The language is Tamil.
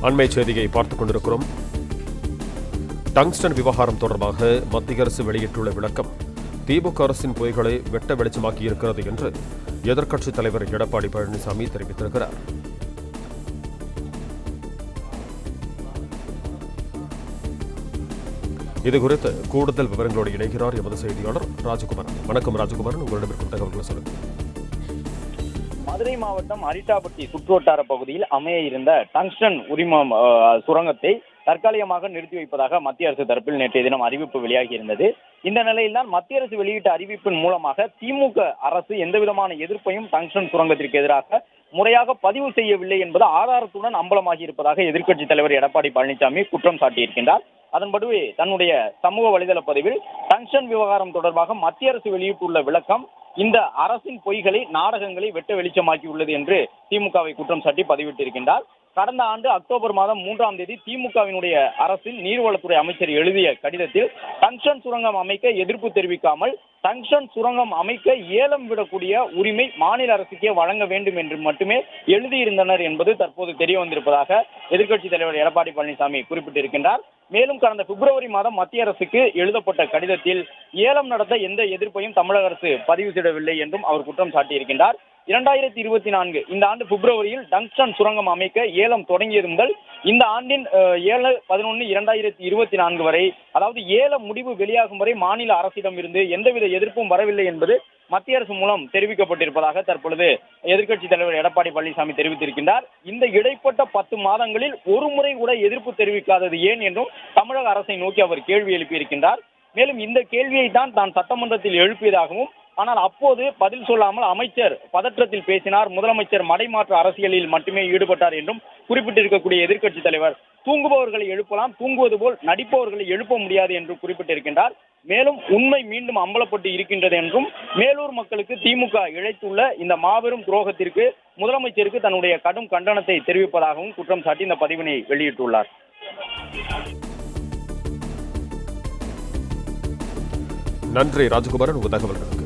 அண்மை செய்தியை பார்த்துக் கொண்டிருக்கிறோம். டங்ஸ்டன் விவகாரம் தொடர்பாக மத்திய அரசு வெளியிட்டுள்ள விளக்கம் திமுக அரசின் பொய்களை வெட்ட வெளிச்சமாக்கியிருக்கிறது என்று எதிர்க்கட்சித் தலைவர் எடப்பாடி பழனிசாமி தெரிவித்திருக்கிறார். இதுகுறித்து கூடுதல் விவரங்களோடு இணைகிறார் எமது செய்தியாளர் ராஜகுமாரன். வணக்கம் ராஜகுமாரன், உங்களிடம் இருக்கும் தகவல்களை சொல்லுங்கள். மதுரை மாவட்டம் அரிட்டாபட்டி சுற்றுவட்டார பகுதியில் அமைய இருந்த டங்ஸ்டன் உரிமம் சுரங்கத்தை தற்காலிகமாக நிறுத்தி வைப்பதாக மத்திய அரசு தரப்பில் நேற்றைய தினம் அறிவிப்பு வெளியாகி இருந்தது. இந்த நிலையில்தான் மத்திய அரசு வெளியிட்ட அறிவிப்பின் மூலமாக திமுக அரசு எந்தவிதமான எதிர்ப்பையும் டங்ஸ்டன் சுரங்கத்திற்கு எதிராக முறையாக பதிவு செய்யவில்லை என்பது ஆதாரத்துடன் அம்பலமாகி இருப்பதாக எதிர்க்கட்சித் தலைவர் எடப்பாடி பழனிசாமி குற்றம் சாட்டியிருக்கின்றார். அதன்படி தன்னுடைய சமூக வலைதள பதிவில் டங்ஸ்டன் விவகாரம் தொடர்பாக மத்திய அரசு வெளியிட்டுள்ள விளக்கம் இந்த அரசின் பொய்களை நாடகங்களை வெட்ட வெளிச்சமாக்கியுள்ளது என்று திமுகவை குற்றம் சாட்டி பதிவிட்டிருக்கின்றார். கடந்த ஆண்டு அக்டோபர் மாதம் 3ஆம் தேதி திமுகவினுடைய அரசின் நீர்வளத்துறை அமைச்சர் எழுதிய கடிதத்தில் டங்ஸ்டன் சுரங்கம் அமைக்க எதிர்ப்பு தெரிவிக்காமல் டங்ஸ்டன் சுரங்கம் அமைக்க ஏலம் விடக்கூடிய உரிமை மாநில அரசுக்கே வழங்க வேண்டும் என்று மட்டுமே எழுதியிருந்தனர் என்பது தற்போது தெரிய வந்திருப்பதாக எதிர்க்கட்சித் தலைவர் எடப்பாடி பழனிசாமி குறிப்பிட்டிருக்கின்றார். மேலும் கடந்த பிப்ரவரி மாதம் மத்திய அரசுக்கு எழுதப்பட்ட கடிதத்தில் ஏலம் நடத்த எந்த எதிர்ப்பையும் தமிழக அரசு பதிவு செய்யவில்லை என்றும் அவர் குற்றம் சாட்டியிருக்கின்றார். 2024 இந்த ஆண்டு பிப்ரவரியில் டங்ஸ்டன் சுரங்கம் அமைக்க ஏலம் தொடங்கியது முதல் இந்த ஆண்டின் 7/11/2024 வரை, அதாவது ஏல முடிவு வெளியாகும் வரை மாநில அரசிடம் இருந்து எந்தவித எதிர்ப்பும் வரவில்லை என்பது மத்திய அரசு மூலம் தெரிவிக்கப்பட்டிருப்பதாக தற்பொழுது எதிர்க்கட்சித் தலைவர் எடப்பாடி பழனிசாமி தெரிவித்திருக்கின்றார். இந்த இடைப்பட்ட 10 மாதங்களில் ஒரு முறை கூட எதிர்ப்பு தெரிவிக்காதது ஏன் என்றும் தமிழக அரசை நோக்கி அவர் கேள்வி எழுப்பியிருக்கின்றார். மேலும் இந்த கேள்வியை தான் சட்டமன்றத்தில் எழுப்பியதாகவும், ஆனால் அப்போது பதில் சொல்லாமல் அமைச்சர் பதற்றத்தில் பேசினார், முதலமைச்சர் மடைமாற்று அரசியலில் மட்டுமே ஈடுபட்டார் என்றும் குறிப்பிட்டிருக்கக்கூடிய எதிர்க்கட்சித் தலைவர் தூங்குபவர்களை எழுப்பலாம், தூங்குவது போல் நடிப்பவர்களை எழுப்ப முடியாது என்று குறிப்பிட்டிருக்கின்றார். மேலும் உண்மை மீண்டும் அம்பலப்பட்டு இருக்கின்றது என்றும், மேலூர் மக்களுக்கு திமுக இழைத்துள்ள இந்த மாபெரும் துரோகத்திற்கு முதலமைச்சருக்கு தன்னுடைய கடும் கண்டனத்தை தெரிவிப்பதாகவும் குற்றம் சாட்டி இந்த பதிவினை வெளியிட்டுள்ளார். நன்றி ராஜகுமாரன், உங்கள் தகவல்களுக்கு.